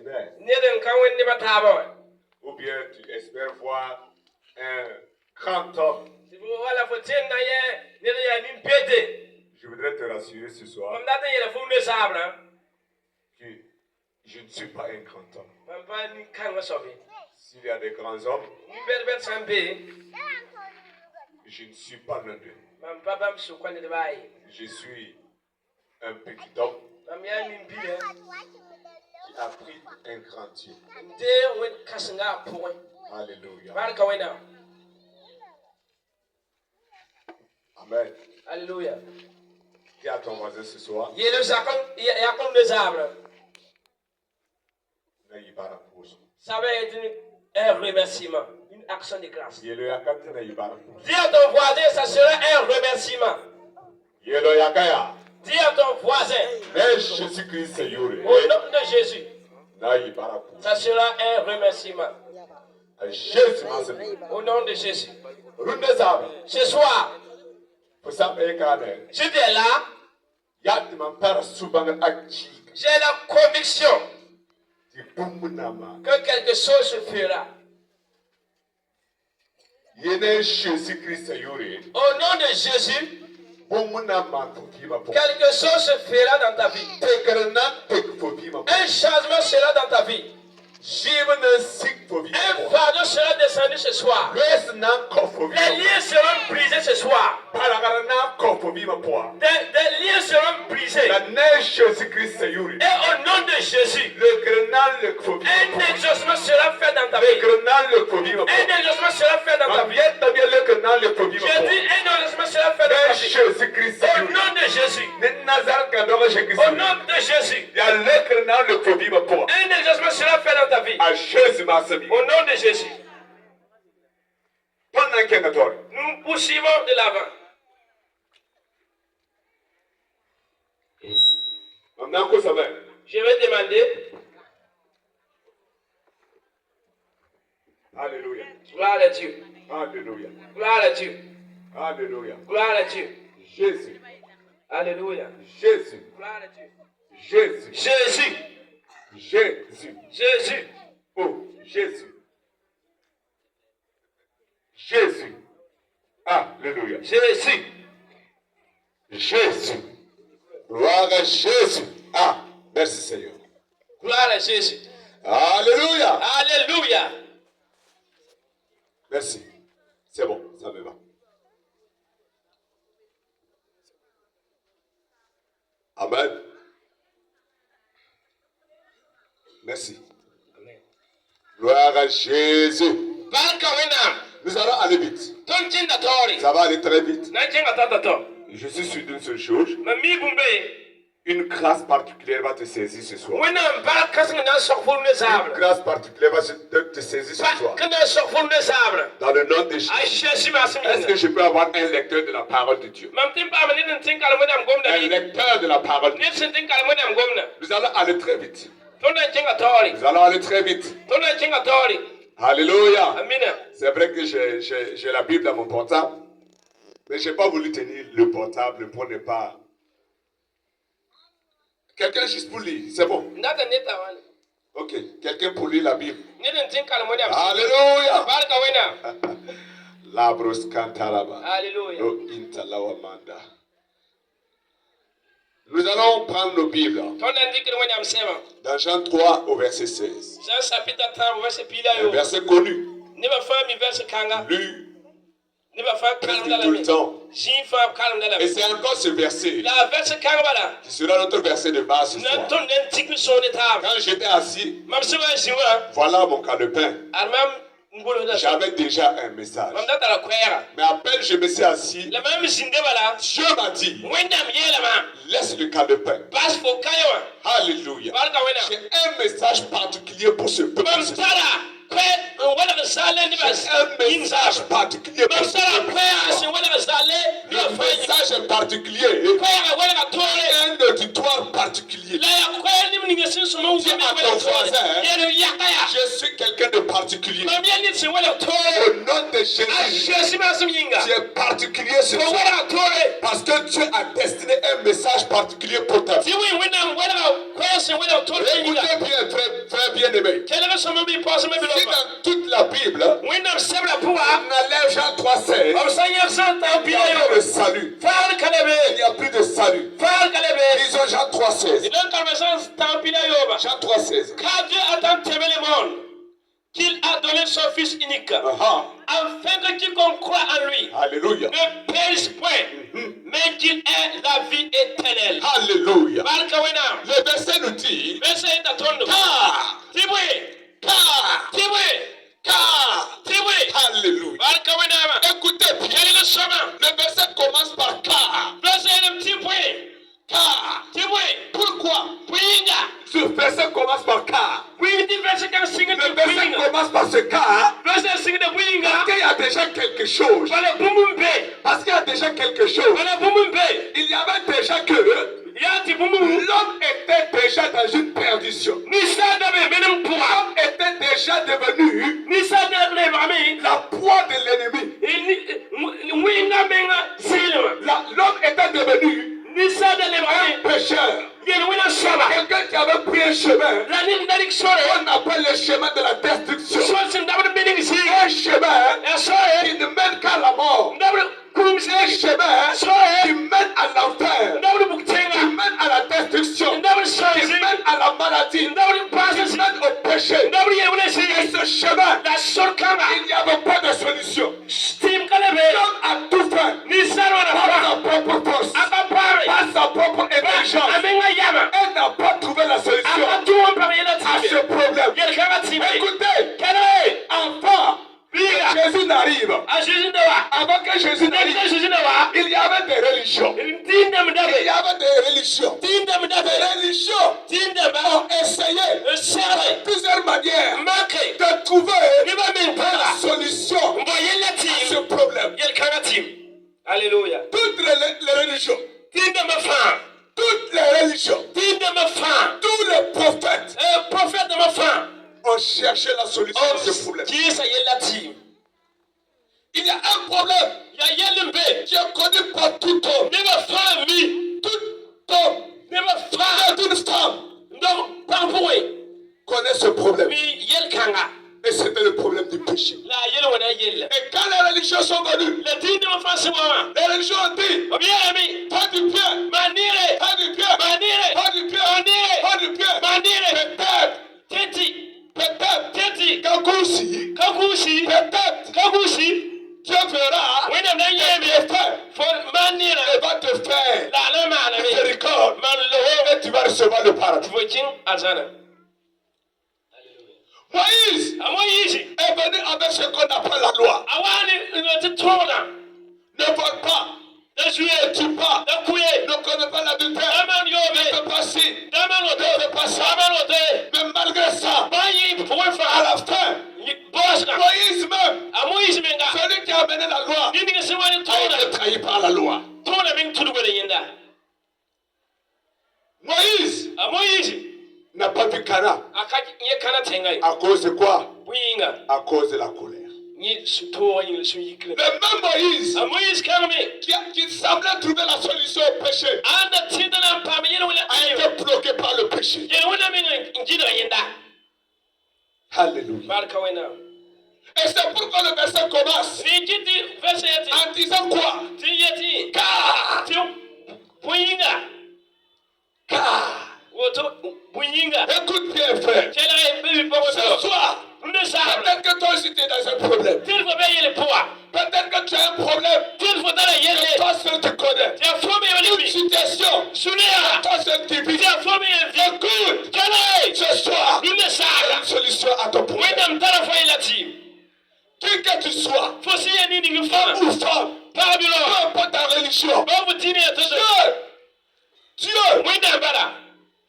humaine. Ou bien tu espères voir un grand homme. Je voudrais te rassurer ce soir que je ne suis pas un grand homme. S'il y a des grands hommes, je ne suis pas l'un d'eux. Je suis un petit homme qui a pris un grand Dieu. Alléluia. Amen. Alléluia. Dis à ton voisin ce soir. Ça va être un remerciement, une action de grâce. Dis à ton voisin, ça sera un remerciement. Dis à ton voisin. Au nom de Jésus. Ça sera un remerciement. Au nom de Jésus. Ce soir, si tu es là, j'ai la conviction que quelque chose se fera. Au nom de Jésus, quelque chose se fera dans ta vie. Un changement sera dans ta vie. Un fardeau sera descendu ce soir. Les liens seront brisés ce soir. Des liens seront brisés. Et au nom de Jésus, un exaucement sera fait dans ta vie. Un exaucement sera fait dans ta vie. Je dis un exaucement sera fait dans ta vie. Au nom de Jésus. Au nom de Jésus. Un exaucement sera fait dans ta vie. Au nom de Jésus. Nous poursuivons de l'avant. Je vais demander. Alléluia. Gloire à Dieu. Alléluia. Gloire à Dieu. Alléluia. Gloire à Dieu. Jésus. Alléluia. Jésus. Gloire à Dieu. Jésus. Jésus. Jésus. Jésus. Oh, Jésus. Jésus. Alléluia. Jésus. Jésus. Gloire à Jésus. Merci Seigneur. Gloire à Jésus. Alléluia. Alléluia. Merci. C'est bon, ça me va. Amen. Merci. Amen. Gloire à Jésus. Nous allons aller vite. Ça va aller très vite. Je suis sûr d'une seule chose. Une grâce particulière va te saisir ce soir. Une grâce particulière va te saisir ce soir. Dans le nom de Jésus. Est-ce que je peux avoir un lecteur de la parole de Dieu? Un lecteur de la parole de Dieu. Nous allons aller très vite. Nous allons aller très vite. Alléluia. C'est vrai que j'ai la Bible dans mon portable. Mais je n'ai pas voulu tenir le portable pour ne pas... Quelqu'un juste pour lire, c'est bon. Ok, quelqu'un pour lire la Bible. Alléluia. Labros cantaraba. Alléluia. Nous allons prendre nos Bibles. Dans Jean 3 au verset 16. Un verset connu. Lu. Presque tout le temps. Et c'est encore ce verset qui sera notre verset de base ce soir. Quand j'étais assis, voilà mon calepin. J'avais déjà un message. Mais à peine je me suis assis, Dieu m'a dit, laisse le calepin. Alléluia. J'ai un message particulier pour ce peuple. Un message particulier pour ce peuple. Le message est particulier. Un auditoire particulier. Dis à ton voisin, je suis quelqu'un de particulier. Au nom de Jésus, tu es particulier ce soir. Parce que Dieu a destiné un message particulier pour ta vie. Écoutez bien, très bien bien-aimés, si dans toute la Bible, on enlève Jean 3,16, il n'y a plus de salut. Il n'y a plus de salut. Lisons Jean 3,16. Jean 3,16. Car Dieu a tant aimé le monde qu'il a donné son Fils unique, afin que quiconque croit en lui Alléluia. ne périsse point, mais qu'il ait la vie éternelle. Alléluia. Le verset nous dit, car, alléluia. Écoutez bien, le verset commence par car. Car. Pourquoi? Ce verset commence par car. Le verset commence par ce car. Parce qu'il y a déjà quelque chose. Parce qu'il y a déjà quelque chose. Il y avait déjà que l'homme était déjà dans une perdition. L'homme était déjà devenu la proie de l'ennemi. L'homme était devenu un pécheur. Quelqu'un qui avait pris un chemin on appelle le chemin de la destruction. Un chemin qui ne mène qu'à la mort. Un chemin qui mène à l'enfer, qui mène à la destruction, qui mène à la maladie, qui mène au péché. Et ce chemin, il n'y avait pas de solution. L'homme a tout fait par sa propre force, par sa propre intelligence. Elle n'a pas trouvé la solution à ce problème. Écoutez, enfin, Jésus n'arrive. Avant que Jésus n'arrive, il y avait des religions. Des religions ont essayé de plusieurs manières de trouver la solution à ce problème. Alléluia. Toutes les religions, tous les prophètes ont cherché la solution à ce problème. Il y a un problème qui est connu par tout homme. Tout homme, toute femme connaît ce problème. Et c'était le problème du péché. Et quand les religions sont venues, les religions ont dit, pas du pied, pas du pied, pas du pied, pas du pied, peut-être, Kakushi, peut-être, Dieu verra tes frères et va te faire miséricorde et tu vas recevoir le paradis. Moïse est venu avec ce qu'on appelle la loi. Ne vole pas, ne tue pas, ne connais pas l'adultère, ne fais pas ci, ne fais pas ça. Mais malgré ça, à la fin, Moïse même, celui qui a amené la loi, a été trahi par la loi. Moïse n'a pas vu Cana. À cause de quoi? À cause de la colère. Le même Moïse qui semblait trouver la solution au péché a été bloqué par le péché. Alléluia. Et c'est pourquoi le verset commence en disant quoi? Car. Écoute bien, frère. Ce soir, peut-être que toi aussi tu es dans un problème. Peut-être que tu as un problème. Toi seul tu connais. Une situation. Toi seul tu vis. Écoute. Ce soir, il y a une solution à ton problème. Qui que tu sois, homme ou femme, peu importe ta religion, Dieu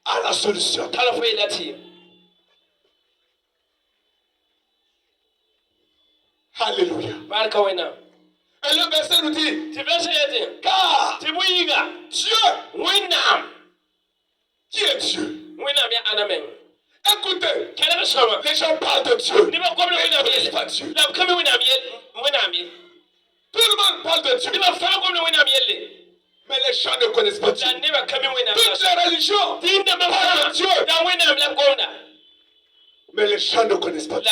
a la solution. Alléluia. Et le verset nous dit, car Dieu, qui est Dieu? Écoutez, les gens parlent de Dieu, mais ils ne connaissent pas Dieu. Tout le monde parle de Dieu, mais les gens ne connaissent pas Dieu. Toutes les religions parlent de Dieu. Mais les gens ne connaissent pas Dieu.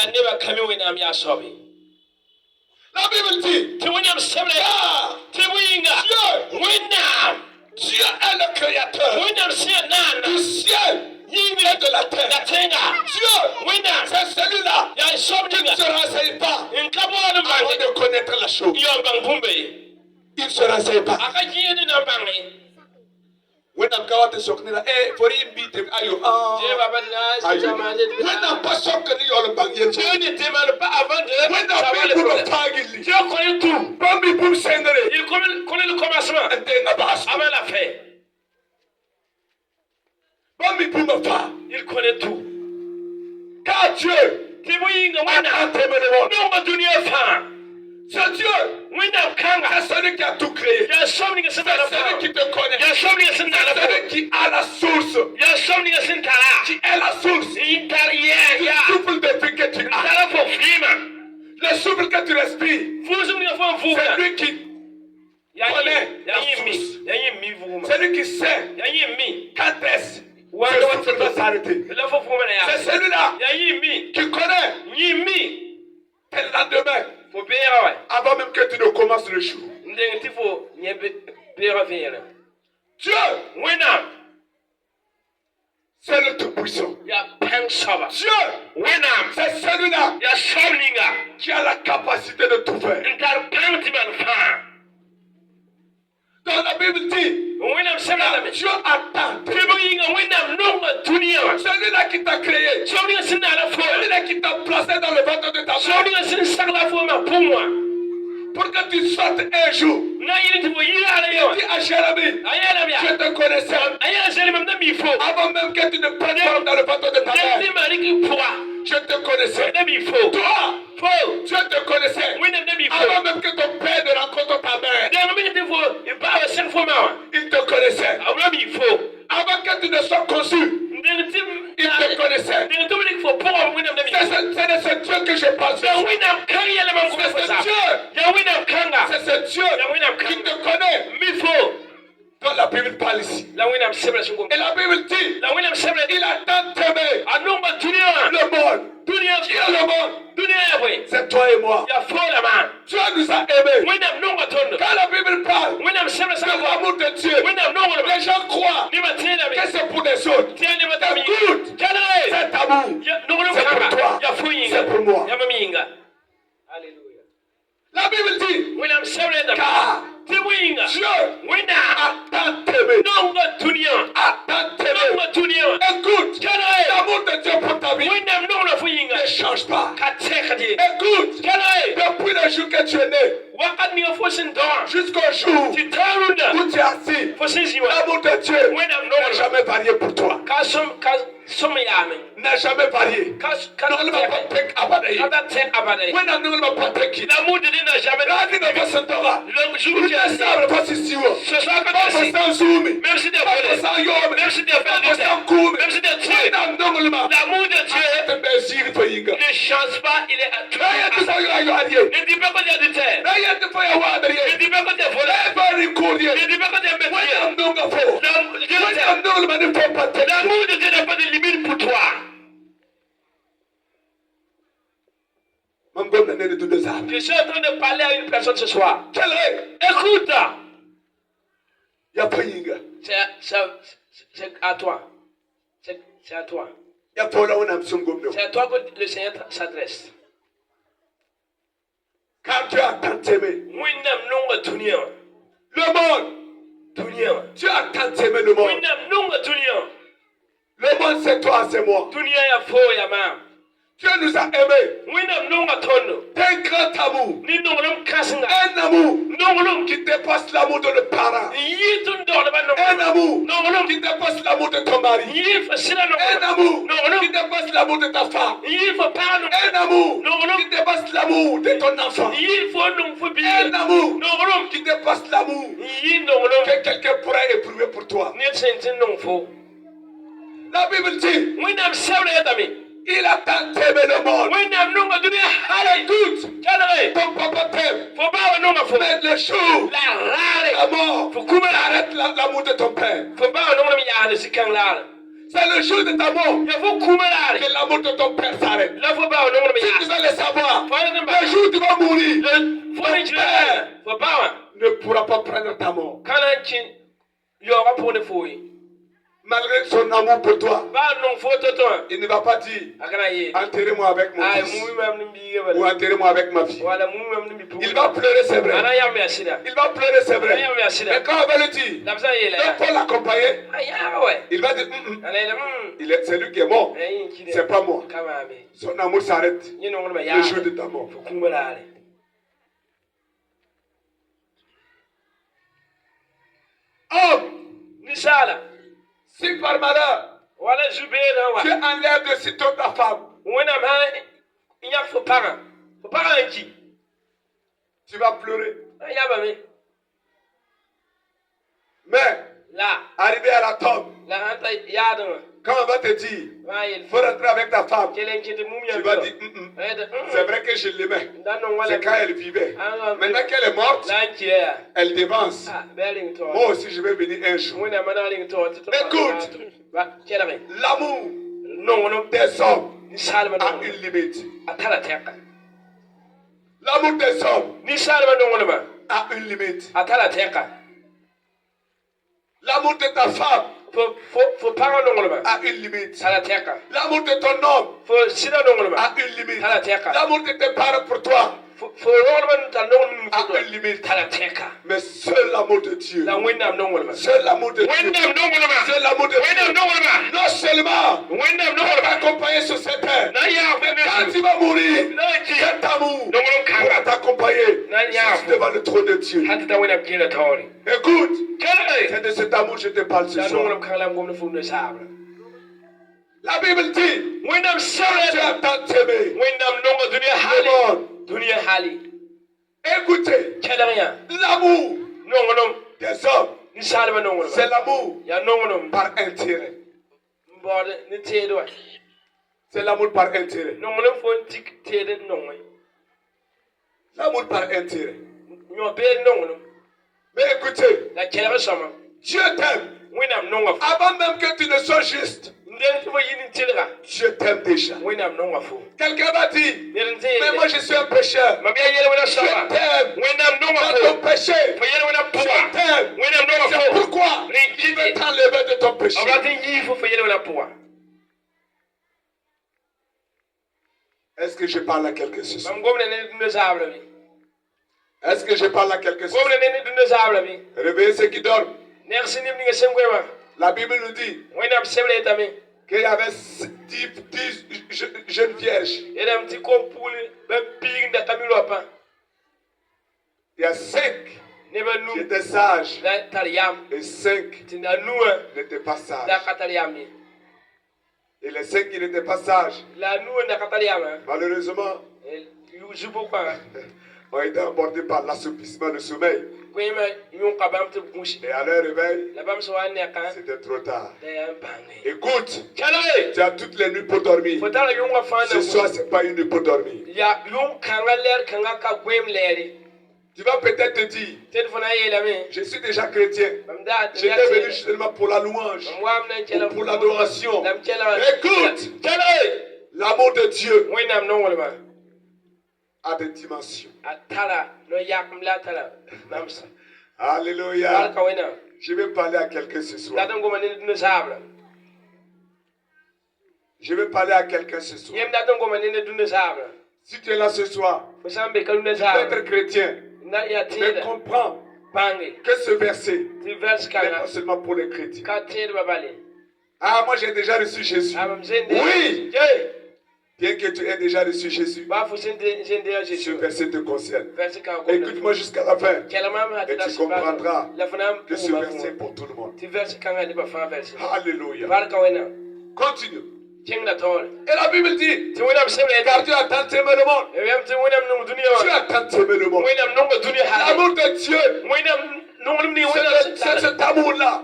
La Bible dit, Dieu est le créateur du ciel et de la terre. Dieu, c'est celui-là qui ne se renseigne pas avant de connaître la chose. Il ne se renseigne pas. When I'm going to talk, for him beat him, ayo. When I'm pas choqué, il le bang. Dieu ne demande pas avant de savoir le problème. Dieu connaît tout. Bambi boum sendere. Il connaît le commencement avant la fin. Bambi boum fa. Il connaît tout. Car Dieu, c'est Dieu, c'est celui qui a tout créé. C'est celui qui te connaît. C'est celui qui a la source. Qui est la source. Le souffle de vie que tu as. Le souffle que tu respires. C'est lui qui connaît la source. C'est lui qui sait quand est-ce que le souffle doit s'arrêter. C'est celui-là qui connaît le lendemain. Avant même que tu ne commences le jour. Dieu, c'est le Tout-Puissant. Dieu, c'est celui-là qui a la capacité de tout faire. Dans la Bible dit, Dieu attend. Celui-là qui t'a créé. Celui-là qui t'a placé dans le ventre de ta mère. Pour que tu sortes un jour. Il dit à Jérémie, je te connaissais. Avant même que tu ne prennes forme dans le ventre de ta mère. Je te connaissais. Toi, je te connaissais. Avant même que ton père ne rencontre ta mère. Il te connaissait. Avant que tu ne sois conçu. Il te connaissait. C'est de ce Dieu que je parle. C'est ce Dieu qui te connaît. Dans la Bible parle ici. Et la Bible dit, il a tant aimé le monde. Qui est le monde? C'est toi et moi. Dieu nous a aimés. Quand la Bible parle de l'amour de Dieu, les gens croient que c'est pour les autres. Écoute, cet amour, c'est pour toi, c'est pour moi. La Bible dit, car Dieu a tant aimé. Écoute, l'amour de Dieu pour ta vie ne change pas. Écoute, depuis le jour que tu es né, jusqu'au jour où tu es assis, l'amour de Dieu n'a jamais varié pour toi. N'a jamais varié. L'amour de Dieu n'a jamais varié. Même si tu l'amour de Dieu ne change pas, il est à toi. Ne dis pas que tu as du terre. Ne dis pas que tu es voleur. Ne dis pas que tu es métier. L'amour de Dieu n'a pas de limite pour toi. Je suis en train de parler à une personne ce soir. Écoute. C'est à toi. C'est à toi. C'est à toi que le Seigneur s'adresse. Quand tu as tant aimé le monde, tu as tant aimé le monde. Le monde c'est toi, c'est moi. Dieu nous a aimés d'un grand amour. Un amour qui dépasse l'amour de nos parents. Un amour qui dépasse l'amour de ton mari. Un amour qui dépasse l'amour de ta femme. Un amour qui dépasse l'amour de ton enfant. Un amour qui dépasse l'amour que quelqu'un pourrait éprouver pour toi. La Bible dit, il a tant aimé le monde. Écoute, ton papa t'aime. Mais le jour, la mort, arrête l'amour de ton père. C'est le jour de ta mort que l'amour de ton père s'arrête. Si tu veux le savoir, le jour où tu vas mourir, ton père ne pourra pas prendre ta mort. Malgré son amour pour toi, il ne va pas dire enterrez-moi avec mon fils ou enterrez-moi avec ma fille. Il va pleurer, c'est vrai. Il va pleurer, c'est vrai. Mais quand on va le dire, donc pour l'accompagner, il va dire c'est lui qui est mort, c'est pas moi. Son amour s'arrête le jour de ta mort. Homme, si par malheur, tu enlèves de sitôt ta femme, tu vas pleurer. Mais, arrivé à la tombe, quand on va te dire, il faut rentrer avec ta femme, tu vas dire, c'est vrai que je l'aimais. C'est quand elle vivait. Maintenant qu'elle est morte, elle dévance. Moi aussi, je vais venir un jour. Écoute, l'amour des hommes a une limite. L'amour des hommes a une limite. L'amour de ta femme a une limite. L'amour de ton homme a une limite. L'amour de tes parents pour toi a une limite. Mais seul l'amour de Dieu, seul l'amour de Dieu, seul l'amour de Dieu, non seulement pour t'accompagner sur cette terre, mais quand tu vas mourir, cet amour pourra t'accompagner devant le trône de Dieu. Écoute, c'est de cet amour que je te parle ce soir. La Bible dit, tu as tant aimé le monde. Écoutez, l'amour des hommes, c'est l'amour par intérêt. C'est l'amour par intérêt. L'amour par intérêt. Mais écoutez, Dieu t'aime. Avant même que tu ne sois juste, Dieu t'aime déjà. Quelqu'un va dire, mais moi je suis un pécheur. Je t'aime. Dans ton péché, je t'aime. C'est pourquoi il veut t'enlever de ton péché. Est-ce que je parle à quelqu'un ce soir? Est-ce que je parle à quelqu'un ce soir? Réveillez ceux qui dorment. La Bible nous dit qu'il y avait 10 jeunes vierges. Il y a 5 qui étaient sages et 5 n'étaient pas sages. Et les 5 qui n'étaient pas sages, malheureusement, ont été emportés par l'assoupissement, le sommeil. Et à leur réveil, c'était trop tard. Écoute, tu as toutes les nuits pour dormir. Ce soir, ce n'est pas une nuit pour dormir. Tu vas peut-être te dire, je suis déjà chrétien. J'étais venu seulement pour la louange, ou pour l'adoration. Écoute, l'amour de Dieu a des dimensions. Alléluia. Je vais parler à quelqu'un ce soir. Je vais parler à quelqu'un ce soir. Si tu es là ce soir, tu peux être chrétien, mais comprends que ce verset n'est pas seulement pour les chrétiens. Ah, moi j'ai déjà reçu Jésus. Oui. Bien que tu aies déjà reçu Jésus, ce verset te concerne. Écoute-moi jusqu'à la fin et tu comprendras que ce verset est pour tout le monde. Alléluia. Continue. Et la Bible dit, car Dieu a tant aimé le monde. Dieu a tant aimé le monde. L'amour de Dieu, c'est cet amour-là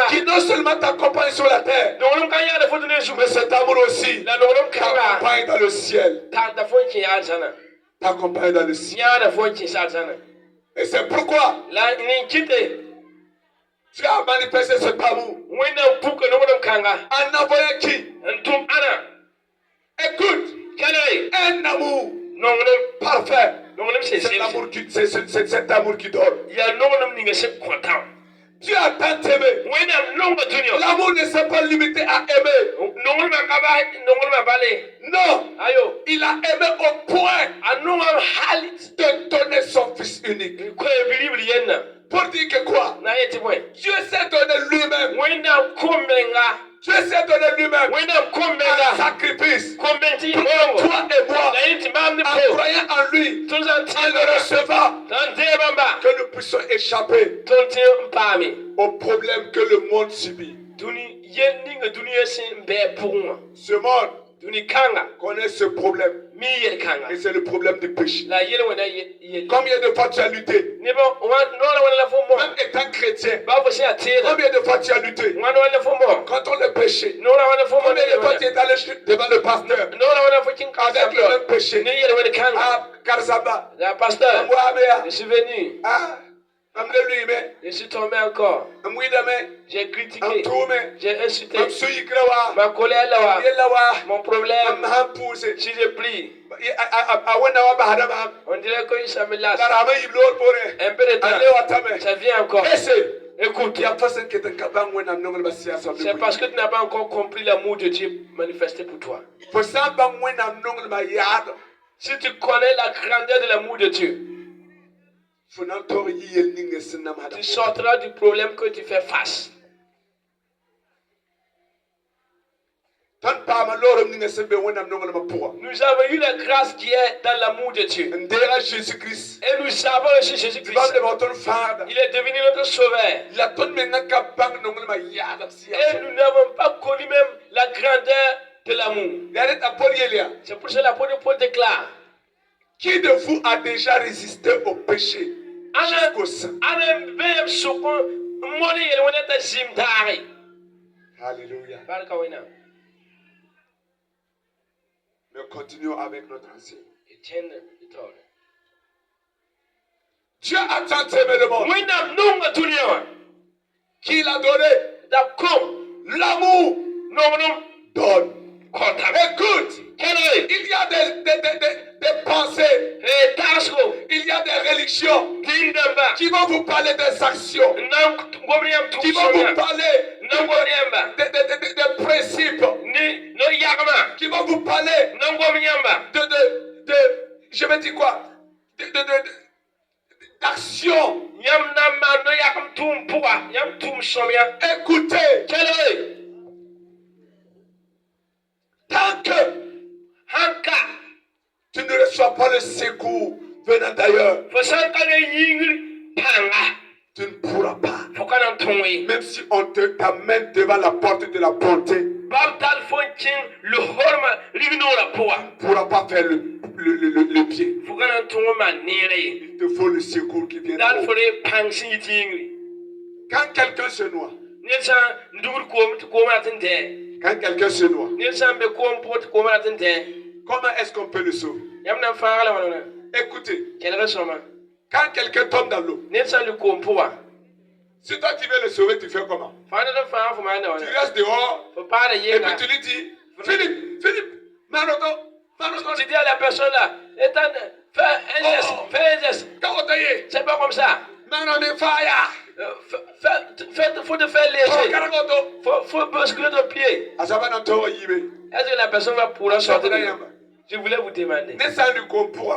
qui non seulement t'accompagne sur la terre, mais cet amour aussi t'accompagne dans le ciel. T'accompagne dans le ciel. Et c'est pourquoi Tu as manifesté cet amour. En envoyant qui? Écoute. Un amour parfait. C'est cet amour qui dort. Dieu a tant aimé. L'amour ne s'est pas limité à aimer. Non. Il a aimé au point de donner son fils unique. Pour dire que quoi? Dieu s'est donné lui-même. Dieu s'est donné lui-même un sacrifice pour toi et moi, en croyant en lui, en le recevant, que nous puissions échapper aux problèmes que le monde subit. Ce monde connaît ce problème. Et c'est le problème du péché. Combien de fois tu as lutté? Même étant chrétien, combien de fois tu as lutté quand on le péché? Combien de fois tu es allé devant le pasteur avec le même péché? Ah, Karzaba, Je suis venu. Je suis tombé encore. J'ai critiqué. J'ai insulté. Ma colère là. Mon problème. Si je prie. On dirait qu'il ça me lâche. Un peu de temps. Ça vient encore. Écoute. C'est parce que tu n'as pas encore compris l'amour de Dieu manifesté pour toi. Si tu connais la grandeur de l'amour de Dieu, tu sortiras du problème que tu fais face. Nous avons eu la grâce qui est dans l'amour de Dieu. Et nous savons aussi Jésus-Christ. Il est devenu notre sauveur. Et nous n'avons pas connu même la grandeur de l'amour. C'est pour cela que l'apôtre Paul déclare: qui de vous a déjà résisté au péché jusqu'au sang? Alléluia. Nous continuons avec notre ancien. Dieu a tant aimé le monde qu'il a donné l'amour donne. Écoute, il y a des pensées, il y a des religions qui vont vous parler des actions, qui vont vous parler des principes, qui vont vous parler je vais dire quoi, d'action. Écoutez, tant que tu ne reçois pas le secours venant d'ailleurs, tu ne pourras pas. Même si on t'amène devant la porte de la bonté, tu ne pourras pas faire le pied. Il te faut le secours qui vient de haut. Quand quelqu'un se noie, comment est-ce qu'on peut le sauver? Écoutez, quand quelqu'un tombe dans l'eau, si toi tu veux le sauver, tu fais comment? Tu restes dehors et puis tu lui dis: Philippe, Manoto. Tu dis à la personne là, fais un geste. C'est pas comme ça. Faut te faire léger. Faut bousculer ton pied. Est-ce que la personne va pouvoir sortir de l'eau? Je voulais vous demander.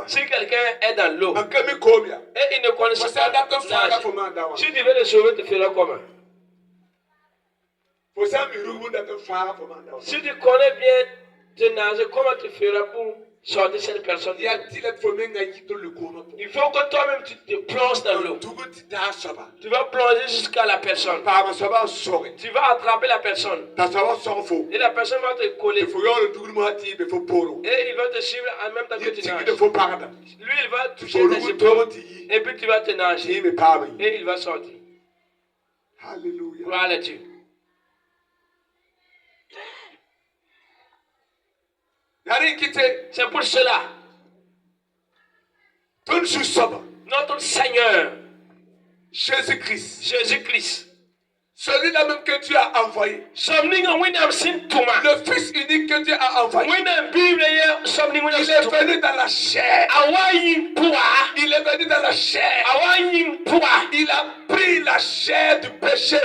Si quelqu'un est dans l'eau et il ne connaît pas nager, si tu veux le sauver, tu feras comment? Si tu connais bien te nager, comment tu feras pour sortir cette personne? Il faut que toi-même tu te plonges dans l'eau. Tu vas plonger jusqu'à la personne. Tu vas attraper la personne. Et la personne va te coller. Et il va te suivre en même temps que tu nages. Lui, il va toucher tes épaules. Et puis tu vas te nager. Et il va sortir. Alléluia. Gloire à Dieu. C'est pour cela, notre Seigneur Jésus-Christ, Celui-là même que Dieu a envoyé. Le Fils unique que Dieu a envoyé. Il est venu dans la chair. Il est venu dans la chair. Il a pris la chair du péché.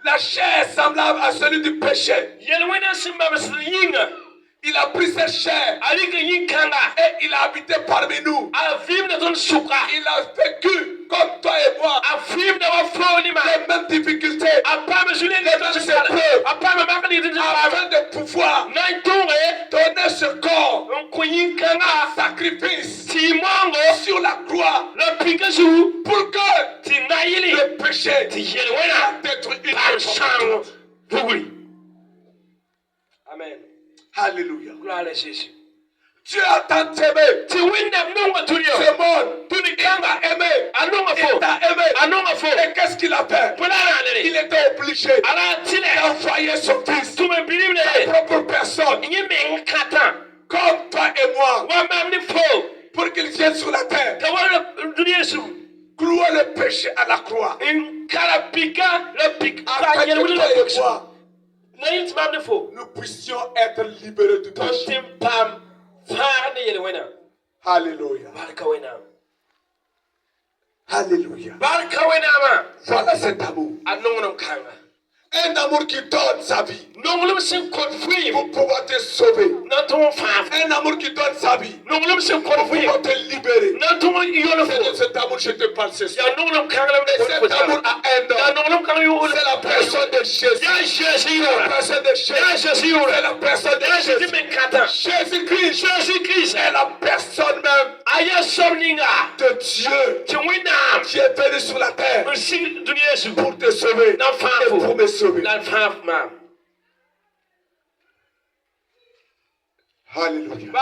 La chair est semblable à celui du péché. Il a pris cette chair et il a habité parmi nous. Il a vécu comme toi et moi. Les mêmes difficultés, les mêmes épreuves, afin de pouvoir donner ce corps en sacrifice sur la croix pour que le péché soit détruit une fois. Amen. Alléluia. Gloire à Jésus. Dieu a tant aimé ce monde. Il t'a aimé. Et qu'est-ce qu'il a fait? Il était obligé d'envoyer son fils, sa propre personne, comme toi et moi, pour qu'il vienne sur la terre, clouer le péché à la croix. Afin que toi et moi, nous puissions être libérés du péché. Alléluia. Alléluia. Voilà cet amour. Un amour qui donne sa vie pour pouvoir te sauver. Un amour qui donne sa vie pour pouvoir te libérer. C'est de cet amour que je te parle ce soir. Et cet amour a un nom. C'est la personne de Jésus. C'est la personne de Jésus. C'est la personne de Jésus. Jésus-Christ est la personne même de Dieu qui est venu sur la terre pour te sauver et pour me sauver. Alléluia.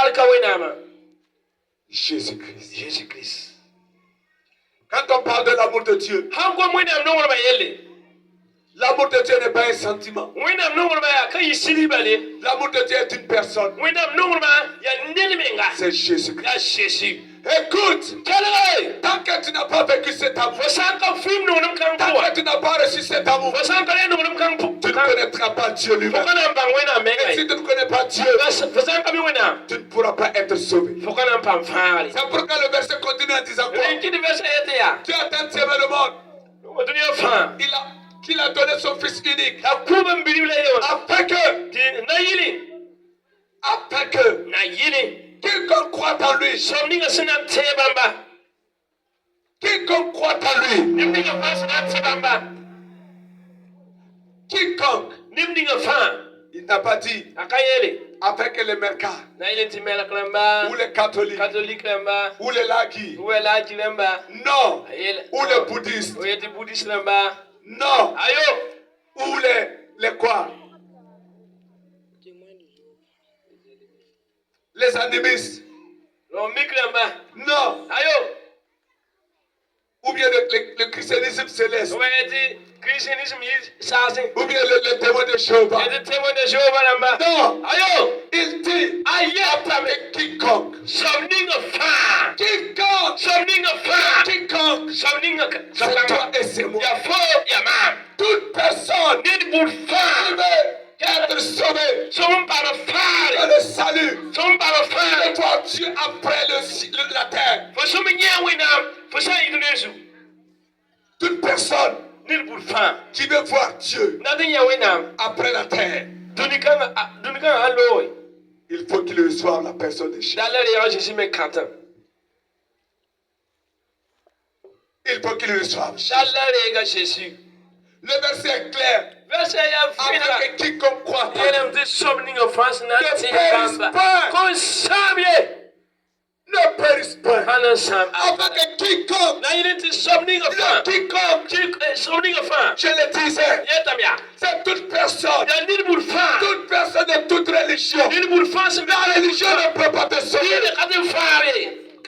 Jésus-Christ. Quand on parle de l'amour de Dieu, l'amour de Dieu n'est pas un sentiment. L'amour de Dieu est une personne. C'est Jésus-Christ. Écoute, tant que tu n'as pas vécu cet amour, tant que tu n'as pas reçu cet amour, tu ne connaîtras pas Dieu lui-même. Et si tu ne connais pas Dieu, tu ne pourras pas être sauvé. C'est pourquoi le verset continue en disant quoi? Dieu a tant aimé le monde qu'il a donné son Fils unique afin que quiconque croit en lui, quiconque croit en lui, quiconque, il n'a pas dit avec les Merkas, ou les catholiques, ou les Lagis, non, ou les bouddhistes, non, ou les quoi, les animistes, non, ou bien le christianisme céleste, ou bien le témoin de Jéhovah. Non, il dit avec quiconque, c'est toi et c'est moi. Toute personne qui veut être sauvé par le salut, de toi Dieu après la terre. Toute personne qui veut voir Dieu après la terre, il faut qu'il reçoive la personne de Jésus. Il faut qu'il reçoive Jésus. Le verset est clair. Avec quiconque croit en lui ne périsse pas. Avec quiconque, je le disais, c'est toute personne de toute religion. La religion ne peut pas te sauver.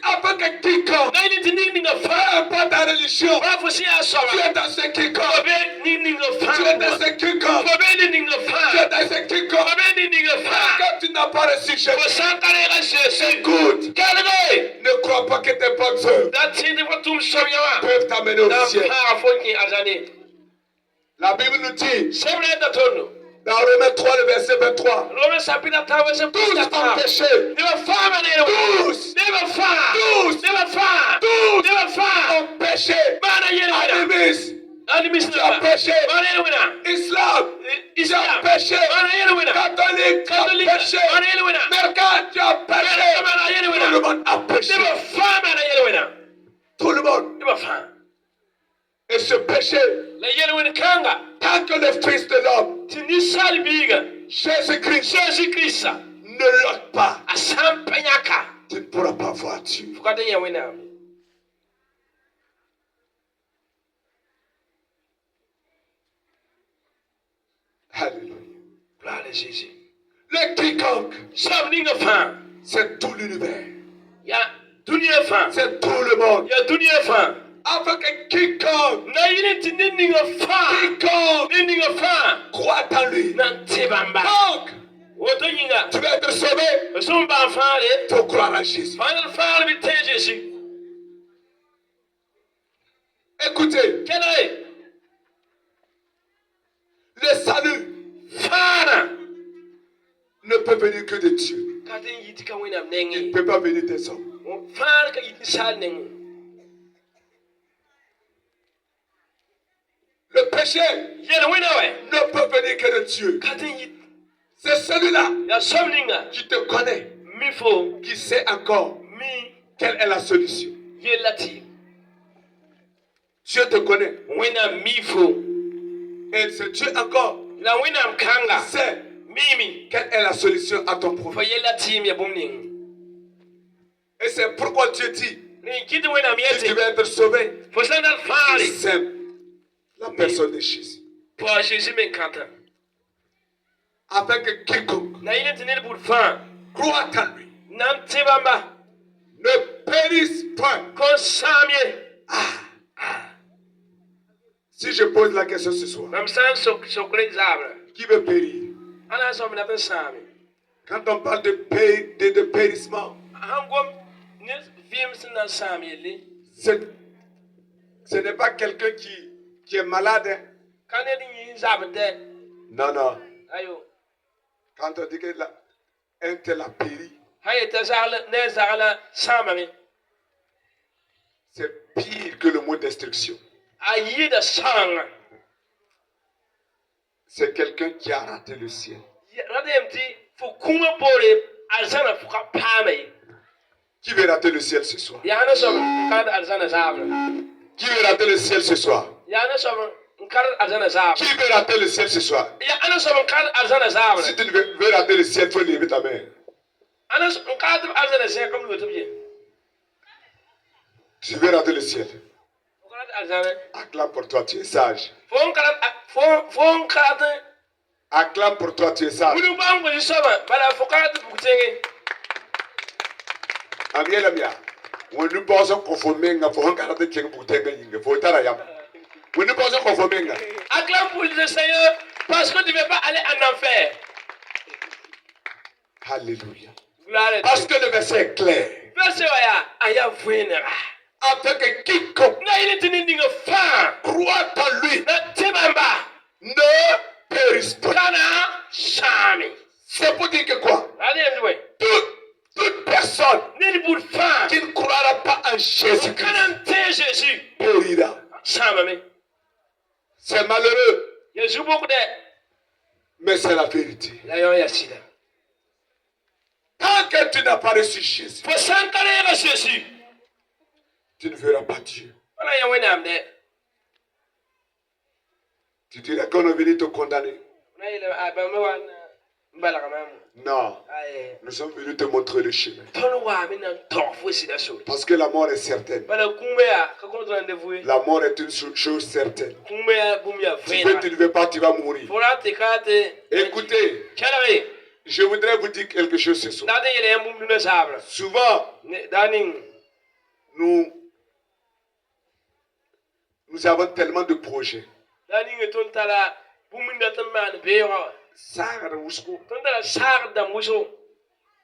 Avec quiconque, peu importe ta religion, tu es dans ce quiconque. Tu es dans ce quiconque. Quand tu n'as pas reçu Jésus, écoute, ne crois pas que tes bonnes œuvres peuvent t'amener au ciel. La Bible nous dit, dans Romains 3, le verset 23, tous ont péché. Tous ont péché. Animisme, tu as péché. Islam, tu as péché. Catholique, tu as péché. Mercat, tu as péché. Tout le monde a péché. Tout le monde. Et ce péché, tant que le Fils de l'homme, Jésus-Christ, ne l'ôte pas, tu ne pourras pas voir Dieu. Alléluia. Gloire à Jésus. Le quiconque, c'est tout l'univers. C'est tout le monde. Afin que quiconque croit en lui. Donc, tu vas être sauvé. Il faut croire en Jésus. Écoutez, le salut ne peut venir que de Dieu. Il ne peut pas venir des hommes. Le péché ne peut venir que de Dieu. C'est celui-là qui te connaît, qui sait encore quelle est la solution. Dieu te connaît. Et c'est Dieu encore qui sait quelle est la solution à ton problème. Et c'est pourquoi Dieu dit, si tu veux être sauvé, c'est simple. La personne de Jésus. Afin que quiconque croit en lui ne périsse point. Si je pose la question ce soir, qui veut périr? Quand on parle de périssement, ce n'est pas quelqu'un qui est malade. Non, non. Quand on dit qu'un tel a péri, c'est pire que le mot destruction. C'est quelqu'un qui a raté le ciel. Qui veut rater le ciel ce soir? Qui veut rater le ciel ce soir? Qui veut rater le ciel ce soir? Si tu veux rater le ciel, il faut lever ta main. Tu veux rater le ciel? Acclame pour toi, tu es sage. Acclame pour toi, tu es sage. Amiela, on nous pose un conforming à fond de king pour t'aider. Faut t'arrêter. On nous pose un conforming. Acclame pour le Seigneur parce que tu ne veux pas aller en enfer. Alléluia. Parce que le verset est clair. Afin que quiconque croit en lui ne périsse pas. C'est pour dire que quoi? Toute personne qui ne croira pas en Jésus-Christ périra. C'est malheureux, mais c'est la vérité. Tant que tu n'as pas reçu Jésus, tu ne verras pas Dieu. Tu dirais qu'on est venu te condamner. Non, nous sommes venus te montrer le chemin. Parce que la mort est certaine. La mort est une chose certaine. Tu veux, tu ne veux pas, tu vas mourir. Écoutez, je voudrais vous dire quelque chose ce soir. Souvent, nous avons tellement de projets.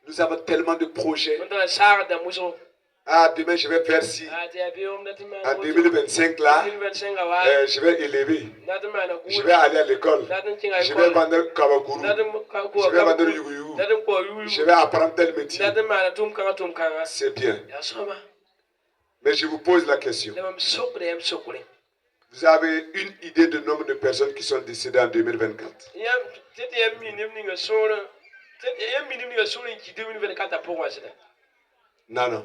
Nous avons tellement de projets. Ah, demain je vais faire ci. En 2025 là, je vais élever. Je vais aller à l'école. Je vais vendre Kabakourou. Je vais vendre Yugu. Je vais apprendre tel métier. C'est bien. Mais je vous pose la question. Vous avez une idée du nombre de personnes qui sont décédées en 2024? Non, non.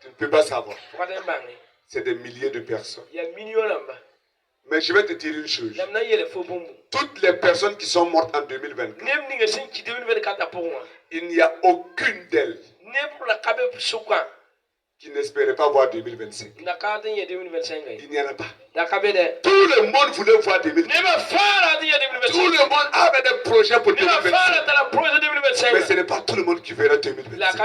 Tu ne peux pas savoir. C'est des milliers de personnes. Mais je vais te dire une chose. Toutes les personnes qui sont mortes en 2024, il n'y a aucune d'elles qui n'espérait pas voir 2025. Il n'y en a pas. Tout le monde voulait voir 2025. Tout le monde avait des projets pour 2025. Mais ce n'est pas tout le monde qui verra 2025.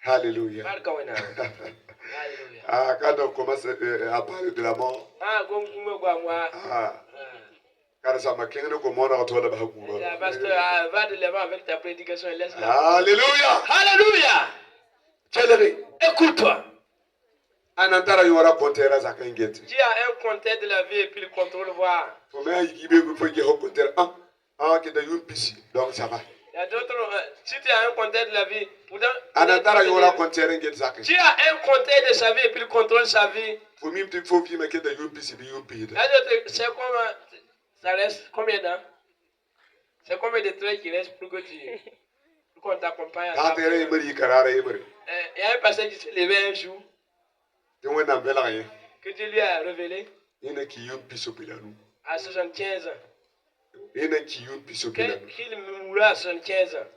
Alléluia. Ah, quand on commence à parler de la mort, car ça m'a qu'un comment on a retrouvé la pasteur, va de l'avant avec ta prédication et laisse-la. Alléluia. Alléluia. Écoute-toi. Qui a un compteur de la vie et puis le contrôle voir. Donc ça va. Il y a d'autres, si tu as un compteur de la vie, tu as un compteur de sa vie et puis le contrôle sa vie. C'est comme, ça reste combien d'ans? C'est combien de traits qui restent pour que qu'on t'accompagne? Il y a un passage qui s'est levé un jour que Dieu lui a révélé à 75 ans. Qu'il mourra à 75 ans.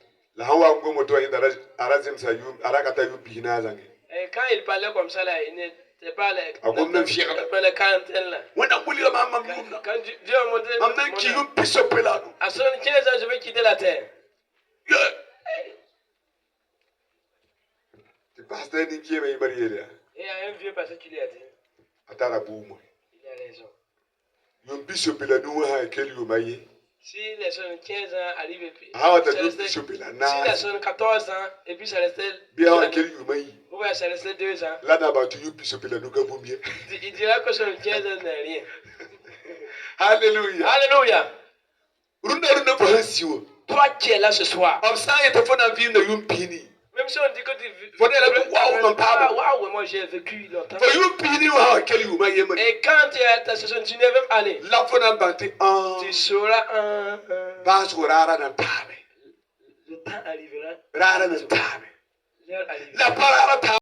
Et quand il parlait comme ça, là, il n'était pas la quarantaine. Là. Quand Dieu a montré à 75 ans, je vais quitter la terre. Et il y a un vieux pasteur qui lui a dit. Il a raison. Si les 75 ans arrivent et puis. Si les 74 ans et puis ça restait. Ouais, ça restait 2 ans. Il dira que 75 ans n'est rien. Alléluia. Alléluia. Toi qui es là ce soir. Même si on dit que tu vis. Waouh, moi j'ai vécu longtemps. Et quand tu es à ta 69e année, tu sauras le temps arrivera. L'heure arrivera.